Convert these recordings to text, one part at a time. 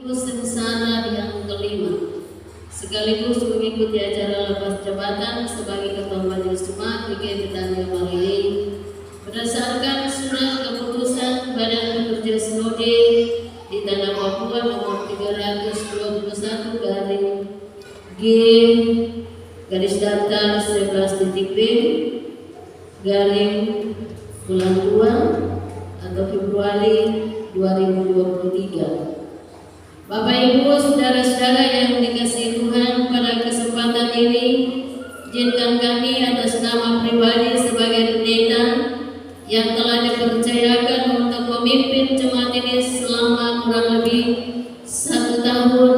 Sengsara yang kelima, sekaligus mengikuti acara lepas jabatan sebagai Ketua Majelis Jemaat GKI Tetangga Malini berdasarkan surat keputusan Badan Pekerja Sinode di Tanah Papua nomor 321 garing G garis datar 11.B garing bulan 2 atau Februari 2023. Bapak Ibu, saudara-saudara yang dikasihi Tuhan, pada kesempatan ini izinkan kami atas nama pribadi sebagai pendeta yang telah dipercayakan untuk memimpin jemaat ini selama kurang lebih 1 tahun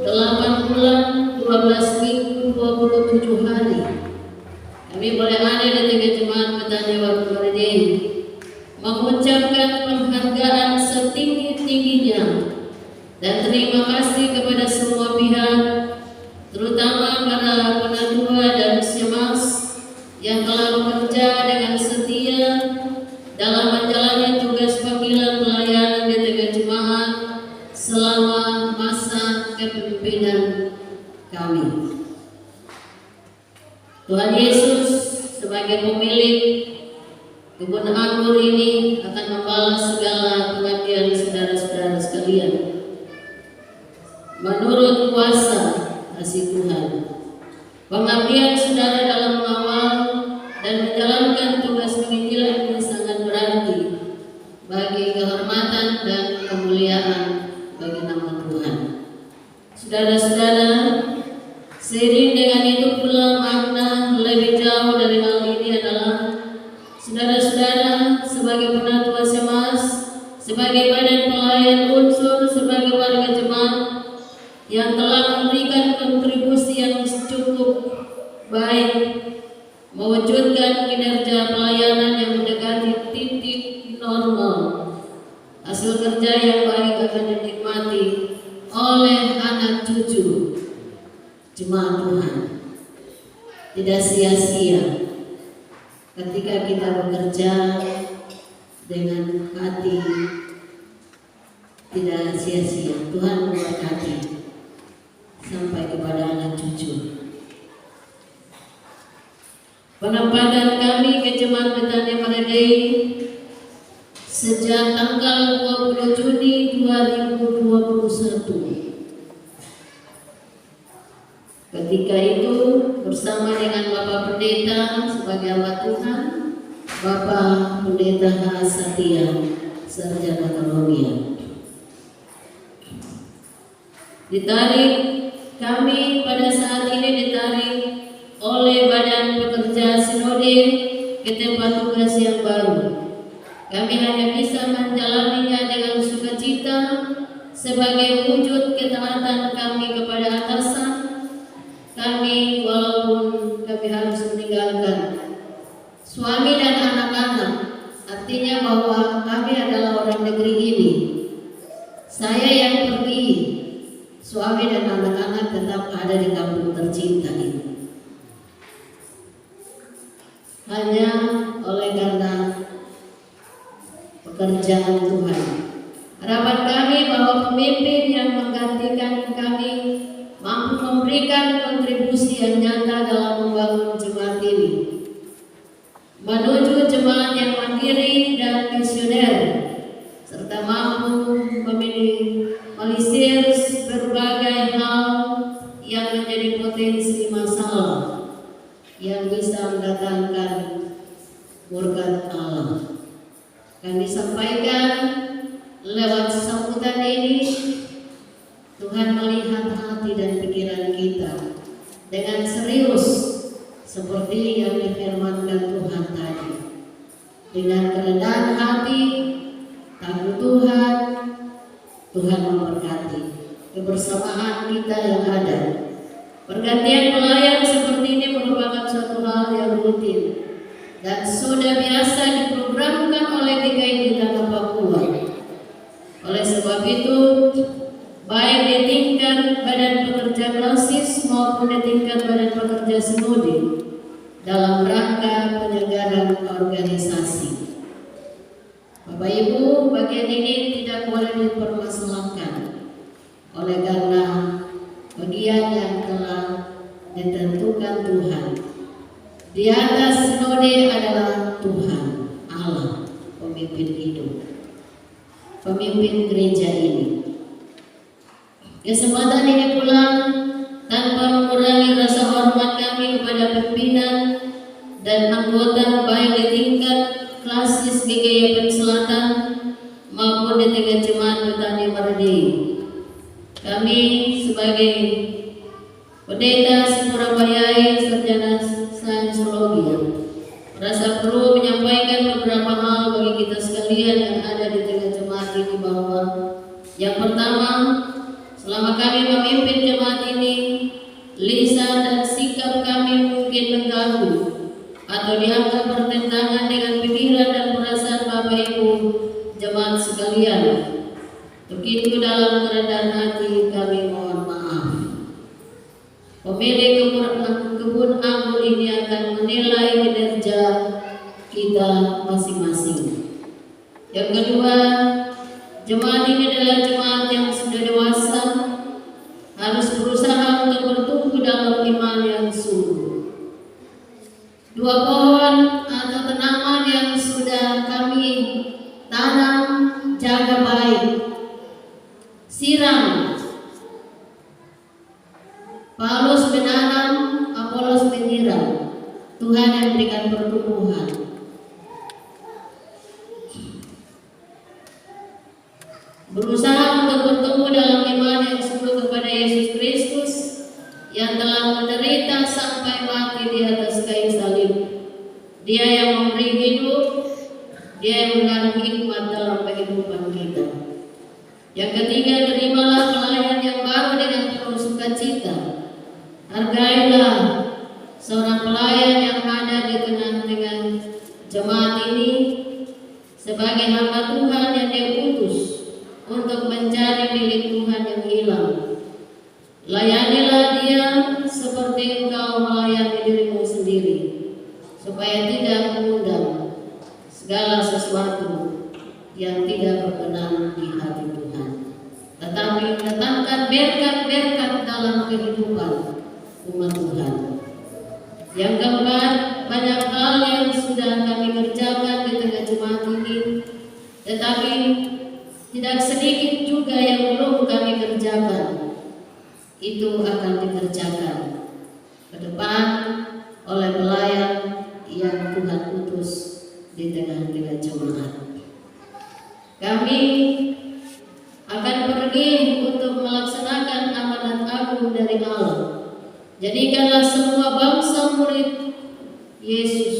8 bulan 12 minggu 27 hari. Kami boleh ada di tengah jemaat Petani Waktu Merdeka mengucapkan penghargaan setinggi-tingginya dan terima kasih kepada semua pihak, terutama para penatua dan Syemas yang telah bekerja dengan setia dalam menjalani tugas panggilan pelayanan di tengah jemaat selama masa kepemimpinan kami. Tuhan Yesus sebagai pemilik kebun anggur ini akan membalas segala pengabdian saudara-saudara sekalian menurut kuasa kasih Tuhan. Pengabdian saudara dalam mengawal dan menjalankan tugas penginjilan ini sangat berarti bagi kehormatan dan kemuliaan bagi nama Tuhan. Saudara-saudara, seiring dengan itu pula makna lebih jauh dari hal ini adalah saudara-saudara sebagai penatua Syemas, sebagai badan pelayan unsur, sebagai warga jemaat yang telah memberikan kontribusi yang cukup baik mewujudkan kinerja pelayanan yang mendekati titik normal. Hasil kerja yang baik akan dinikmati oleh anak cucu jemaat Tuhan. Tidak sia-sia ketika kita bekerja dengan hati, tidak sia-sia. Tuhan memberkati sampai kepada anak cucu. Penempatan kami ke Jemaat Petani Merdeka sejak tanggal 20 Juni 2021. Ketika itu bersama dengan Bapak Pendeta sebagai hamba Tuhan, Bapak Pendeta H. Satya, Sarjana Teologi. Ditarik kami pada saat ini ditarik oleh Badan Pekerja Sinode ke tempat tugas yang baru. Kami hanya bisa menjalaninya dengan sukacita sebagai wujud ketaatan kami kepada atasan kami, walaupun kami harus meninggalkan suami dan anak-anak. Artinya bahwa kami adalah orang negeri ini. Saya yang pergi, suami dan anak-anak tetap ada di kampung tercinta ini. Hanya oleh karena pekerjaan Tuhan. Harapan kami bahwa pemimpin yang menggantikan kami mampu memberikan kontribusi yang nyata dalam membangun jemaat ini menuju jemaat yang mandiri dan visioner, serta mampu meminimalisir berbagai hal yang menjadi potensi masalah yang bisa mendatangkan murka Allah. Kami sampaikan lewat sambutan ini, Tuhan melihat hati dan pikiran kita dengan serius seperti yang difirmankan Tuhan tadi. Dengan kerendahan hati, takut Tuhan, Tuhan memberkati kebersamaan kita yang ada. Pergantian pelayan seperti ini merupakan suatu hal yang rutin dan sudah biasa diprogramkan oleh GKI di Tanah Papua. Oleh sebab itu, baik di tingkat Badan Pekerja Klasis maupun di tingkat Badan Pekerja Sinode dalam rangka penyelenggaraan organisasi. Bapak Ibu, bagian ini tidak boleh dipermasalahkan oleh karena bagian yang telah ditentukan Tuhan. Di atas sinode adalah Tuhan Allah, pemimpin hidup, pemimpin gereja ini. Kesempatan ini pula tanpa mengurangi rasa hormat kami kepada pimpinan dan anggota baik di tingkat klasis GKI Selatan maupun di tingkat Jemaat Betani Mardi. Kami sebagai Pendeta Sipurabayai Sarjana Sainsologi merasa perlu menyampaikan beberapa hal bagi kita sekalian yang ada di tengah jemaat ini, bahwa yang pertama, selama kami memimpin jemaat ini, lisan dan sikap kami mungkin mengganggu atau dianggap bertentangan dengan pikiran dan perasaan Bapak Ibu jemaat sekalian. Begitu dalam kerendahan hati kami mohon maaf. Pemilik kebun anggur ini akan menilai kinerja kita masing-masing. Yang kedua, jemaat ini adalah jemaat yang sudah dewasa, harus berusaha untuk bertumbuh dalam iman yang sungguh. Dua pohon atau tanaman yang sudah kami tanam, jaga baik, siram. Paulus menanam, Apolos menyiram. Tuhan yang berikan pertumbuhan. Berusaha untuk bertumbuh dalam iman yang sungguh kepada Yesus Kristus yang telah menderita sampai mati di atas kayu salib. Dia yang memberi hidup, Dia yang mengandung hikmat dalam kehidupan kita. Yang ketiga, terimalah pelayan yang baru dengan penuh sukacita. Hargailah seorang pelayan yang ada di tengah-tengah jemaat ini sebagai hamba Tuhan yang diutus untuk mencari milik Tuhan yang hilang. Layanilah dia seperti engkau melayani dirimu sendiri, supaya tidak mengundang segala sesuatu yang tidak berkenan di hati Tuhan, tetapi mendatangkan berkat-berkat dalam kehidupan umat Tuhan. Yang keempat, banyak hal yang sudah kami kerjakan di tengah jemaat ini, tetapi tidak sedikit juga yang belum kami kerjakan. Itu akan dikerjakan ke depan oleh pelayan yang Tuhan utus di tengah-tengah jemaat. Kami akan pergi untuk melaksanakan amanat agung dari Allah. Jadikanlah semua bangsa murid Yesus.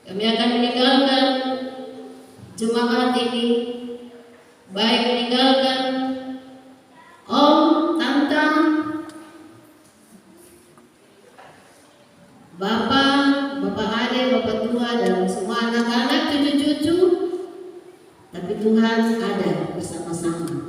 Kami akan meninggalkan jemaat ini, baik meninggalkan om, tante, bapak adik, bapak tua, dan semua anak-anak, cucu-cucu. Tapi Tuhan ada bersama-sama.